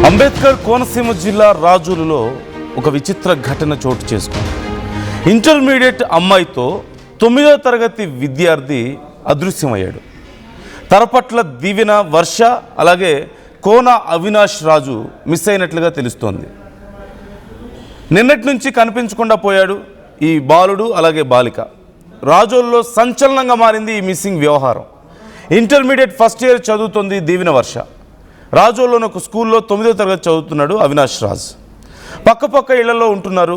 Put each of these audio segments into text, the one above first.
అంబేద్కర్ కోనసీమ జిల్లా రాజోలులో ఒక విచిత్ర ఘటన చోటు చేసుకుంది. ఇంటర్మీడియట్ అమ్మాయితో 9వ తరగతి విద్యార్థి అదృశ్యమయ్యాడు. తరపట్ల దీవెన వర్ష అలాగే కోన అవినాష్ రాజు మిస్ అయినట్లుగా తెలుస్తోంది. నిన్నటి నుంచి కనిపించకుండా పోయాడు ఈ బాలుడు అలాగే బాలిక. రాజోలులో సంచలనంగా మారింది ఈ మిస్సింగ్ వ్యవహారం. ఇంటర్మీడియట్ ఫస్ట్ ఇయర్ చదువుతోంది దీవెన వర్ష. రాజోలులోని ఒక స్కూల్లో 9వ తరగతి చదువుతున్నాడు అవినాష్ రాజ్. పక్క ఇళ్లలో ఉంటున్నారు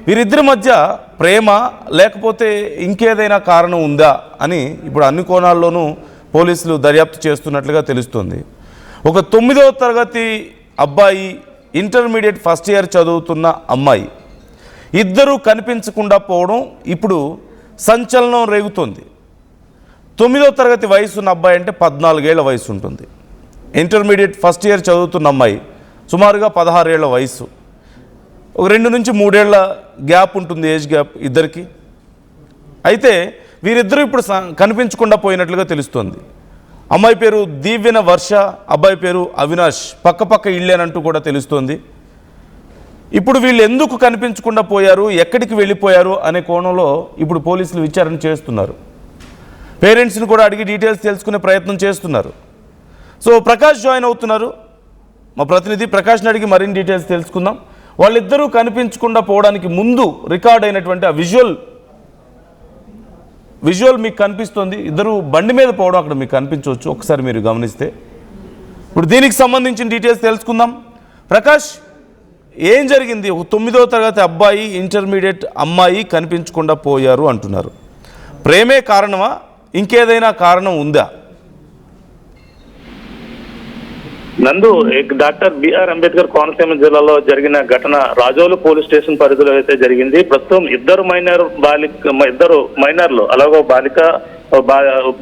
వీరిద్దరి మధ్య ప్రేమ లేకపోతే ఇంకేదైనా కారణం ఉందా అని ఇప్పుడు అన్ని కోణాల్లోనూ పోలీసులు దర్యాప్తు చేస్తున్నట్లుగా తెలుస్తోంది. ఒక 9వ తరగతి అబ్బాయి, ఇంటర్మీడియట్ ఫస్ట్ ఇయర్ చదువుతున్న అమ్మాయి ఇద్దరూ కనిపించకుండా పోవడం ఇప్పుడు సంచలనం రేగుతోంది. 9వ తరగతి వయసున్న అబ్బాయి అంటే 14 ఏళ్ల వయసు ఉంటుంది. ఇంటర్మీడియట్ ఫస్ట్ ఇయర్ చదువుతున్న అమ్మాయి సుమారుగా 16 ఏళ్ల వయసు. ఒక 2 నుంచి 3 ఏళ్ల గ్యాప్ ఉంటుంది, ఏజ్ గ్యాప్ ఇద్దరికి. అయితే వీరిద్దరూ ఇప్పుడు కనిపించకుండా పోయినట్లుగా తెలుస్తోంది. అమ్మాయి పేరు దీవెన వర్ష, అబ్బాయి పేరు అవినాష్. పక్క ఇళ్ళేనంటూ కూడా తెలుస్తోంది. ఇప్పుడు వీళ్ళు ఎందుకు కనిపించకుండా పోయారు, ఎక్కడికి వెళ్ళిపోయారు అనే కోణంలో ఇప్పుడు పోలీసులు విచారణ చేస్తున్నారు. పేరెంట్స్ని కూడా అడిగి డీటెయిల్స్ తెలుసుకునే ప్రయత్నం చేస్తున్నారు. సో ప్రకాష్ జాయిన్ అవుతున్నారు. మా ప్రతినిధి ప్రకాష్ని అడిగి మరిన్ని డీటెయిల్స్ తెలుసుకుందాం. వాళ్ళిద్దరూ కనిపించకుండా పోవడానికి ముందు రికార్డ్ అయినటువంటి ఆ విజువల్ మీకు కనిపిస్తుంది. ఇద్దరు బండి మీద పోవడం అక్కడ మీకు కనిపించవచ్చు, ఒకసారి మీరు గమనిస్తే. ఇప్పుడు దీనికి సంబంధించిన డీటెయిల్స్ తెలుసుకుందాం. ప్రకాష్, ఏం జరిగింది? ఒక 9వ తరగతి అబ్బాయి, ఇంటర్మీడియట్ అమ్మాయి కనిపించకుండా పోయారు అంటున్నారు. ప్రేమే కారణమా, ఇంకేదైనా కారణం ఉందా? నందు, డాక్టర్ బిఆర్ అంబేద్కర్ కోనసీమ జిల్లాలో జరిగిన ఘటన రాజోలు పోలీస్ స్టేషన్ పరిధిలో అయితే జరిగింది. ప్రస్తుతం ఇద్దరు మైనర్లు అలాగే బాలిక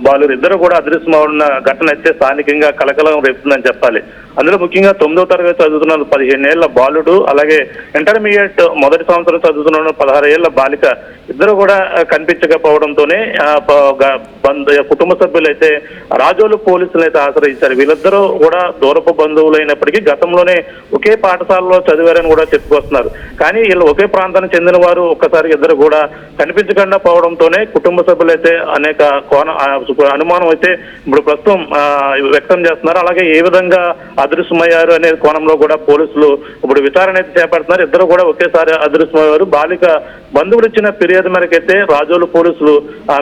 బాలురు ఇద్దరు కూడా అదృశ్యమవుతున్న ఘటన అయితే స్థానికంగా కలకలం రేపుతుందని చెప్పాలి. అందులో ముఖ్యంగా 9వ తరగతి చదువుతున్న 15 ఏళ్ల బాలుడు, అలాగే ఇంటర్మీడియట్ మొదటి సంవత్సరం చదువుతున్న 16 ఏళ్ల బాలిక ఇద్దరు కూడా కనిపించకపోవడంతోనే కుటుంబ సభ్యులు అయితే రాజోలు పోలీసులు అయితే ఆశ్రయించారు. వీళ్ళిద్దరూ కూడా దూరపు బంధువులు అయినప్పటికీ గతంలోనే ఒకే పాఠశాలలో చదివారని కూడా చెప్పుకొస్తున్నారు. కానీ వీళ్ళు ఒకే ప్రాంతానికి చెందిన వారు ఒక్కసారి ఇద్దరు కూడా కనిపించకుండా పోవడంతోనే కుటుంబ సభ్యులు అయితే అనేక అనుమానం అయితే ఇప్పుడు ప్రస్తుతం వ్యక్తం చేస్తున్నారు. అలాగే ఏ విధంగా అదృశ్యమయ్యారు అనే కోణంలో కూడా పోలీసులు ఇప్పుడు విచారణ అయితే చేపడుతున్నారు. ఇద్దరు కూడా ఒకేసారి అదృశ్యమయ్యారు. బాలిక బంధువులు ఇచ్చిన ఫిర్యాదు మేరకైతే రాజోలు పోలీసులు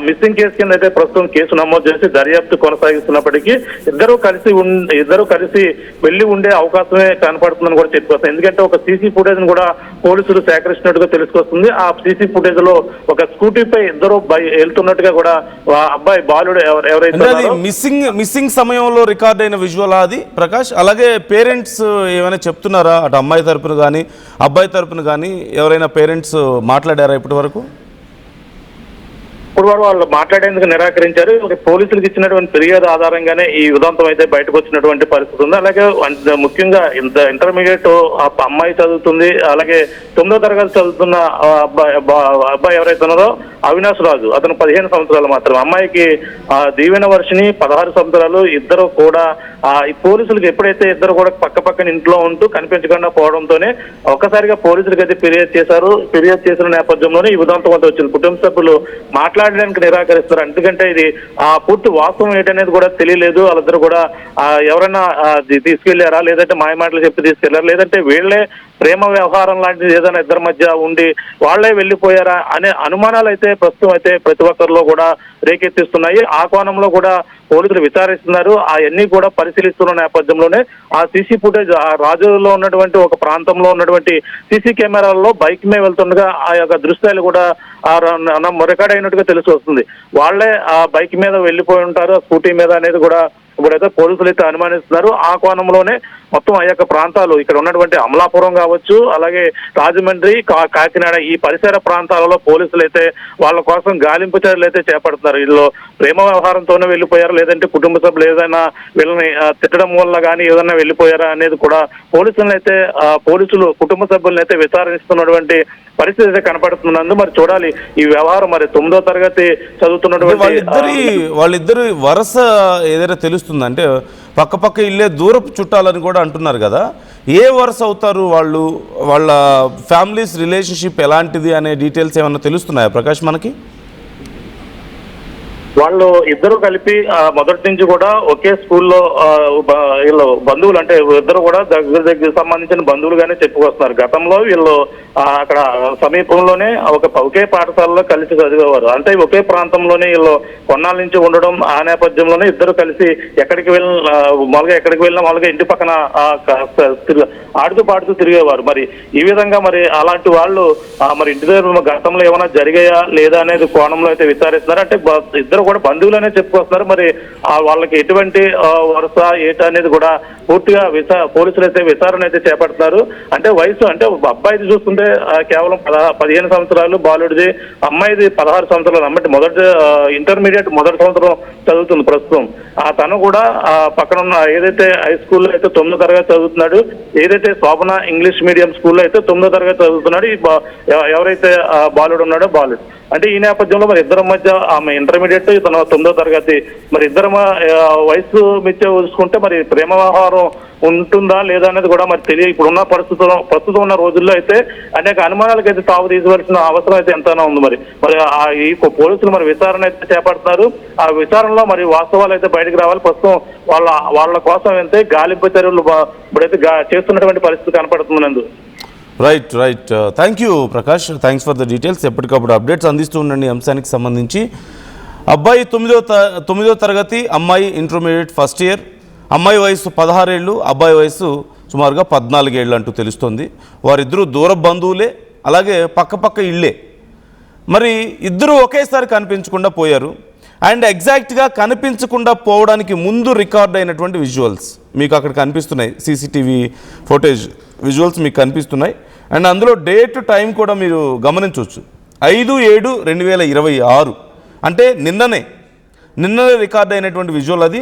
మిస్సింగ్ కేసు కింద అయితే ప్రస్తుతం కేసు నమోదు చేసి దర్యాప్తు కొనసాగిస్తున్నప్పటికీ ఇద్దరు కలిసి వెళ్లి ఉండే అవకాశమే కనపడుతుందని కూడా చెప్పుకొస్తుంది. ఎందుకంటే ఒక సీసీ ఫుటేజ్ ను కూడా పోలీసులు సేకరిస్తున్నట్టుగా తెలుసుకొస్తుంది. ఆ సీసీ ఫుటేజ్ లో ఒక స్కూటీపై ఇద్దరు వెళ్తున్నట్టుగా కూడా అబ్బాయి బాలుడు ఎవరైతే మిస్సింగ్ సమయంలో రికార్డ్ అయిన విజువల్ అది ప్రకాష్. అలాగే పేరెంట్స్ ఏమైనా చెప్తున్నారా, అటు అమ్మాయి తరపున కానీ అబ్బాయి తరపున కానీ ఎవరైనా పేరెంట్స్ మాట్లాడారా ఇప్పటి వరకు? ఇప్పుడు వాళ్ళు మాట్లాడేందుకు నిరాకరించారు. పోలీసులకు ఇచ్చినటువంటి ఫిర్యాదు ఆధారంగానే ఈ ఉదంతం అయితే బయటకు వచ్చినటువంటి పరిస్థితి ఉంది. అలాగే ముఖ్యంగా ఇంటర్మీడియట్ అమ్మాయి చదువుతుంది, అలాగే 9వ తరగతి చదువుతున్న అబ్బాయి ఎవరైతే ఉన్నారో అవినాష్ రాజు, అతను 15 సంవత్సరాలు మాత్రం. అమ్మాయికి దీవెన వర్షిని 16 సంవత్సరాలు. ఇద్దరు కూడా ఈ పోలీసులకు ఎప్పుడైతే ఇద్దరు కూడా పక్కన ఇంట్లో ఉంటూ కనిపించకుండా పోవడంతోనే ఒక్కసారిగా పోలీసులకు అయితే ఫిర్యాదు చేసిన నేపథ్యంలోనే ఈ ఉదంతం అంతా వచ్చింది. కుటుంబ సభ్యులు మాట్లాడడానికి నిరాకరిస్తారు. ఎందుకంటే ఇది పూర్తి వాస్తవం ఏంటనేది కూడా తెలియలేదు. వాళ్ళిద్దరు కూడా ఎవరైనా తీసుకెళ్లారా, లేదంటే మాయమాటలు చెప్పి తీసుకెళ్లారా, లేదంటే వీళ్లే ప్రేమ వ్యవహారం లాంటిది ఏదైనా ఇద్దరి మధ్య ఉండి వాళ్లే వెళ్లిపోయారా అనే అనుమానాలు అయితే ప్రస్తుతం అయితే ప్రతి ఒక్కరిలో కూడా రేకెత్తిస్తున్నాయి. ఆ కోణంలో కూడా పోలీసులు విచారిస్తున్నారు. అవన్నీ కూడా పరిశీలిస్తున్న నేపథ్యంలోనే ఆ సీసీ ఫుటేజ్ ఆ రాజులో ఉన్నటువంటి ఒక ప్రాంతంలో ఉన్నటువంటి సీసీ కెమెరాల్లో బైక్ మీద వెళ్తుండగా ఆ యొక్క దృశ్యాలు కూడా రికార్డ్ అయినట్టుగా తెలిసి వస్తుంది. వాళ్లే ఆ బైక్ మీద వెళ్లిపోయి ఉంటారు, స్కూటీ మీద అనేది కూడా ఇప్పుడైతే పోలీసులు అయితే అనుమానిస్తున్నారు. ఆ కోణంలోనే మొత్తం ఆ యొక్క ప్రాంతాలు ఇక్కడ ఉన్నటువంటి అమలాపురం కావచ్చు, అలాగే రాజమండ్రి, కాకినాడ ఈ పరిసర ప్రాంతాలలో పోలీసులు అయితే వాళ్ళ కోసం గాలింపు చర్యలు అయితే చేపడుతున్నారు. వీళ్ళు ప్రేమ వ్యవహారంతోనే వెళ్ళిపోయారు, లేదంటే కుటుంబ సభ్యులు ఏదైనా వీళ్ళని తిట్టడం వల్ల కానీ ఏదైనా వెళ్ళిపోయారా అనేది కూడా పోలీసులు కుటుంబ సభ్యులను అయితే విచారిస్తున్నటువంటి పరిస్థితి అయితే కనపడుతున్నందు మరి చూడాలి ఈ వ్యవహారం. మరి 9వ తరగతి చదువుతున్నటువంటి వాళ్ళిద్దరు వరస ఏదైనా తెలుస్తుందంటే పక్క ఇల్లే దూరపు చుట్టాలని కూడా అంటున్నారు కదా, ఏ వరుస అవుతారు వాళ్ళు, వాళ్ళ ఫ్యామిలీస్ రిలేషన్షిప్ ఎలాంటిది అనే డీటెయిల్స్ ఏమన్నా తెలుస్తున్నాయా ప్రకాష్ మనకి? వాళ్ళు ఇద్దరు కలిపి మొదటి నుంచి కూడా ఒకే స్కూల్లో వీళ్ళు బంధువులు, అంటే ఇద్దరు కూడా దగ్గర సంబంధించిన బంధువులుగానే చెప్పుకొస్తున్నారు. గతంలో వీళ్ళు అక్కడ సమీపంలోనే ఒకే పాఠశాలలో కలిసి చదివేవారు. అంటే ఒకే ప్రాంతంలోనే వీళ్ళు కొన్నాళ్ళ నుంచి ఉండడం, ఆ నేపథ్యంలోనే ఇద్దరు కలిసి ఎక్కడికి వెళ్ళినా మామూలుగా ఇంటి పక్కన ఆడుతూ పాడుతూ తిరిగేవారు. మరి ఈ విధంగా మరి అలాంటి వాళ్ళు మరి ఇంటి దగ్గర గతంలో ఏమైనా జరిగాయా లేదా అనేది కోణంలో అయితే విచారిస్తున్నారు. అంటే ఇద్దరు కూడా బంధువులనే చెప్పుకొస్తున్నారు. మరి వాళ్ళకి ఎటువంటి వరుస ఏట అనేది కూడా పూర్తిగా పోలీసులు అయితే విచారణ అయితే చేపడుతున్నారు. అంటే వయసు, అంటే అబ్బాయిది చూస్తుంటే కేవలం 15 సంవత్సరాలు బాలుడిది, అమ్మాయిది 16 సంవత్సరాలు. అంటే ఇంటర్మీడియట్ మొదటి సంవత్సరం చదువుతుంది ప్రస్తుతం. తను కూడా పక్కన ఉన్న ఏదైతే హై స్కూల్లో అయితే 9వ తరగతి చదువుతున్నాడు, ఏదైతే శోభన ఇంగ్లీష్ మీడియం స్కూల్లో అయితే 9వ తరగతి చదువుతున్నాడు. ఎవరైతే బాలుడు ఉన్నాడో బాలుడు. అంటే ఈ నేపథ్యంలో మరి ఇద్దరి మధ్య ఆమె ఇంటర్మీడియట్, తన 9వ తరగతి, మరి ఇద్దరు వయసు మిచ్చే చూసుకుంటే మరి ప్రేమ వ్యవహారం ఉంటుందా లేదా అనేది కూడా మరి తెలియదు. ఇప్పుడున్న ప్రస్తుతం ఉన్న రోజుల్లో అయితే అనేక అనుమానాలకు అయితే తావు తీసుకోవాల్సిన అవసరం అయితే ఎంతైనా ఉంది. మరి ఈ పోలీసులు మరి విచారణ అయితే చేపడుతున్నారు. ఆ విచారణలో మరి వాస్తవాలు అయితే బయటకు రావాలి. ప్రస్తుతం వాళ్ళ కోసం అయితే గాలింపు చర్యలు ఇప్పుడైతే చేస్తున్నటువంటి పరిస్థితి కనపడుతుంది. Right. Thank you Prakash, thanks for the details. ఎప్పటికప్పుడు అప్డేట్స్ అందిస్తూ ఉండండి అంశానికి సంబంధించి. అబ్బాయి 9వ తరగతి, అమ్మాయి ఇంటర్మీడియట్ ఫస్ట్ ఇయర్. అమ్మాయి వయసు 16 ఏళ్ళు, అబ్బాయి వయసు సుమారుగా 14 ఏళ్ళు అంటూ తెలుస్తోంది. వారిద్దరూ దూర బంధువులే, అలాగే పక్క ఇళ్ళే. మరి ఇద్దరూ ఒకేసారి కనిపించకుండా పోయారు. అండ్ ఎగ్జాక్ట్గా కనిపించకుండా పోవడానికి ముందు రికార్డ్ అయినటువంటి విజువల్స్ మీకు అక్కడ కనిపిస్తున్నాయి. సీసీటీవీ ఫుటేజ్ విజువల్స్ మీకు కనిపిస్తున్నాయి. అండ్ అందులో డేట్ టైం కూడా మీరు గమనించవచ్చు. 5/7/2026 అంటే నిన్ననే రికార్డ్ అయినటువంటి విజువల్ అది.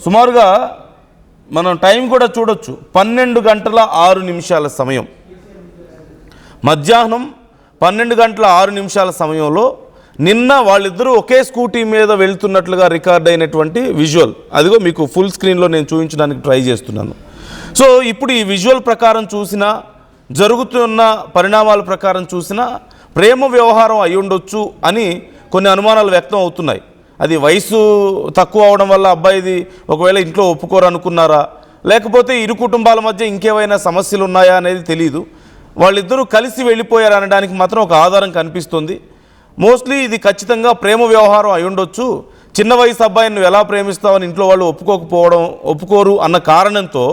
సుమారుగా మనం టైం కూడా చూడొచ్చు, 12:06 సమయం. మధ్యాహ్నం 12:06 సమయంలో నిన్న వాళ్ళిద్దరూ ఒకే స్కూటీ మీద వెళ్తున్నట్లుగా రికార్డ్ అయినటువంటి విజువల్ అదిగో మీకు ఫుల్ స్క్రీన్లో నేను చూపించడానికి ట్రై చేస్తున్నాను. సో ఇప్పుడు ఈ విజువల్ ప్రకారం చూసినా, జరుగుతున్న పరిణామాల ప్రకారం చూసినా ప్రేమ వ్యవహారం అయి ఉండొచ్చు అని కొన్ని అనుమానాలు వ్యక్తం అవుతున్నాయి. అది వయసు తక్కువ అవడం వల్ల అబ్బాయిది ఒకవేళ ఇంట్లో ఒప్పుకోరు అనుకున్నారా, లేకపోతే ఇరు కుటుంబాల మధ్య ఇంకేమైనా సమస్యలు ఉన్నాయా అనేది తెలియదు. వాళ్ళిద్దరూ కలిసి వెళ్ళిపోయారు అనడానికి మాత్రం ఒక ఆధారం కనిపిస్తుంది. మోస్ట్లీ ఇది ఖచ్చితంగా ప్రేమ వ్యవహారం అయి ఉండొచ్చు. చిన్న వయసు అబ్బాయిని నువ్వు ఎలా ప్రేమిస్తావని ఇంట్లో వాళ్ళు ఒప్పుకోరు అన్న కారణంతో,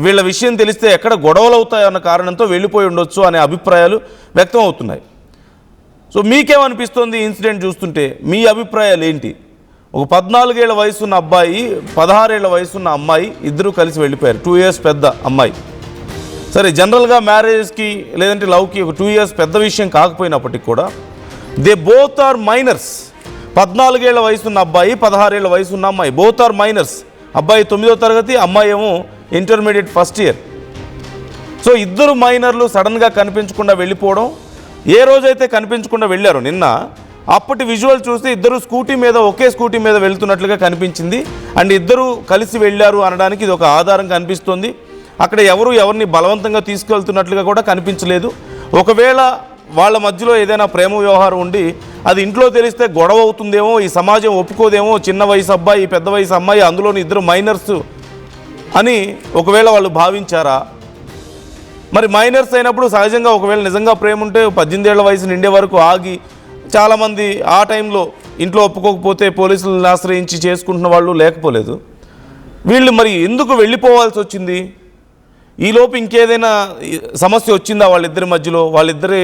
వీళ్ళ విషయం తెలిస్తే ఎక్కడ గొడవలు అవుతాయన్న కారణంతో వెళ్ళిపోయి ఉండొచ్చు అనే అభిప్రాయాలు వ్యక్తం అవుతున్నాయి. సో మీకేమనిపిస్తుంది ఇన్సిడెంట్ చూస్తుంటే? మీ అభిప్రాయాలు ఏంటి? ఒక 14 ఏళ్ల వయసున్న అబ్బాయి, 16 ఏళ్ల వయసున్న అమ్మాయి ఇద్దరూ కలిసి వెళ్ళిపోయారు. 2 years పెద్ద అమ్మాయి. సరే, జనరల్గా మ్యారేజ్కి లేదంటే లవ్కి ఒక 2 years పెద్ద విషయం కాకపోయినప్పటికీ కూడా దే బోత్ ఆర్ మైనర్స్. 14 ఏళ్ల వయసున్న అబ్బాయి, 16 ఏళ్ల వయసున్న అమ్మాయి, బోత్ ఆర్ మైనర్స్. అబ్బాయి 9వ తరగతి, అమ్మాయి ఏమో ఇంటర్మీడియట్ ఫస్ట్ ఇయర్. సో ఇద్దరు మైనర్లు సడన్గా కనిపించకుండా వెళ్ళిపోవడం, ఏ రోజైతే కనిపించకుండా వెళ్ళారో నిన్న, అప్పటి విజువల్ చూస్తే ఇద్దరు ఒకే స్కూటీ మీద వెళ్తున్నట్లుగా కనిపించింది. అండ్ ఇద్దరు కలిసి వెళ్ళారు అనడానికి ఇది ఒక ఆధారం కనిపిస్తుంది. అక్కడ ఎవరిని బలవంతంగా తీసుకెళ్తున్నట్లుగా కూడా కనిపించలేదు. ఒకవేళ వాళ్ళ మధ్యలో ఏదైనా ప్రేమ వ్యవహారం ఉండి అది ఇంట్లో తెలిస్తే గొడవ అవుతుందేమో, ఈ సమాజం ఒప్పుకోదేమో, చిన్న వయసు అబ్బాయి పెద్ద వయసు అమ్మాయి, అందులోని ఇద్దరు మైనర్స్ అని ఒకవేళ వాళ్ళు భావించారా? మరి మైనర్స్ అయినప్పుడు సహజంగా ఒకవేళ నిజంగా ప్రేమ ఉంటే 18 ఏళ్ల వయసు నిండే వరకు ఆగి, చాలామంది ఆ టైంలో ఇంట్లో ఒప్పుకోకపోతే పోలీసులను ఆశ్రయించి చేసుకుంటున్న వాళ్ళు లేకపోలేదు. వీళ్ళు మరి ఎందుకు వెళ్ళిపోవాల్సి వచ్చింది? ఈలోపు ఇంకేదైనా సమస్య వచ్చిందా వాళ్ళిద్దరి మధ్యలో? వాళ్ళిద్దరి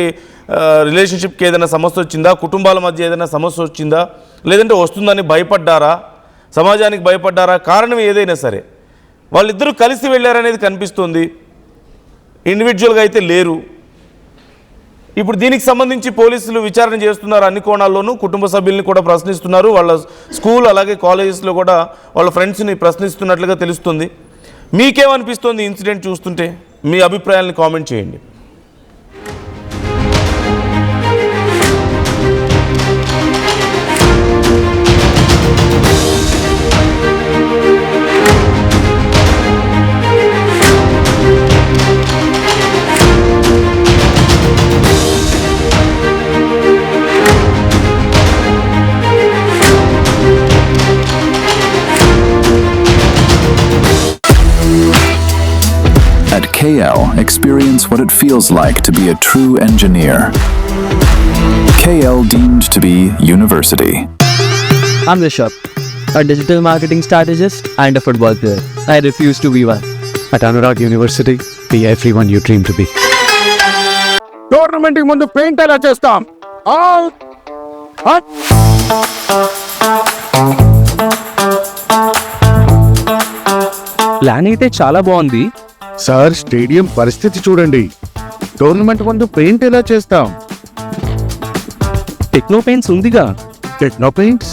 రిలేషన్షిప్కి ఏదైనా సమస్య వచ్చిందా? కుటుంబాల మధ్య ఏదైనా సమస్య వచ్చిందా? లేదంటే వస్తుందని భయపడ్డారా? సమాజానికి భయపడ్డారా? కారణం ఏదైనా సరే వాళ్ళిద్దరూ కలిసి వెళ్ళారనేది కనిపిస్తుంది. ఇండివిజువల్గా అయితే లేరు. ఇప్పుడు దీనికి సంబంధించి పోలీసులు విచారణ చేస్తున్నారు. అన్ని కోణాల్లోనూ కుటుంబ సభ్యుల్ని కూడా ప్రశ్నిస్తున్నారు. వాళ్ళ స్కూల్ అలాగే కాలేజెస్లో కూడా వాళ్ళ ఫ్రెండ్స్ని ప్రశ్నిస్తున్నట్లుగా తెలుస్తుంది. మీకేమనిపిస్తుంది ఇన్సిడెంట్ చూస్తుంటే? మీ అభిప్రాయాలను కామెంట్ చేయండి. KL experience what it feels like to be a true engineer. KL deemed to be university. I'm Rishabh, a digital marketing strategist and a football player. I refuse to be one. At Anurag University, be everyone you dream to be. Tournament ముందు paint ఎలా చేస్తాం? Plan అయితే చాలా బాగుంది. Sir, stadium పరిస్థితి చూడండి. Tournament ముందు paint ఎలా చేస్తాం? టెక్నో పెయింట్స్ ఉందిగా. Techno paints?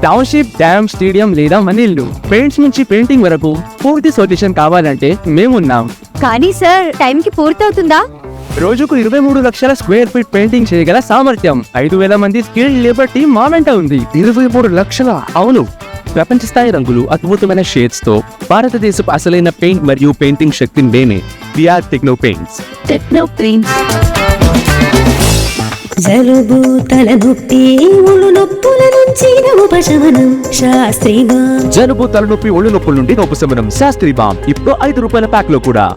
Township, dam, stadium లేదా మనీళ్ళు, పెయింట్స్ నుంచి పెయింటింగ్ వరకు పూర్తి సొల్యూషన్ కావాలంటే మేమున్నాం. కానీ సార్, టైంకి పూర్తవుతుందా? రోజుకు 23 లక్షల స్క్వేర్ ఫీట్ పెయింటింగ్ చేయగల సామర్థ్యం, 5,000 మంది స్కిల్డ్ లేబర్ టీమ్ మా వెంట ఉంది. 23 లక్షల? అవును. ప్రపంచ స్థాయి రంగులు, అద్భుతమైన షేడ్స్ తో భారతదేశపు అసలైన పెయింట్ మరియు పెయింటింగ్ శక్తిని మేమే. We are Techno Paints. Techno Paints. జలుబు, తలనొప్పి, ఒళ్ళు నొప్పుల నుంచి ఉపశమనం శాస్త్రీగా. జలుబు, తలనొప్పి, ఒళ్ళు నొప్పుల నుండి ఉపశమనం శాస్త్రీ బామ్. ఇప్పుడు 5 రూపాయల ప్యాక్ లో కూడా.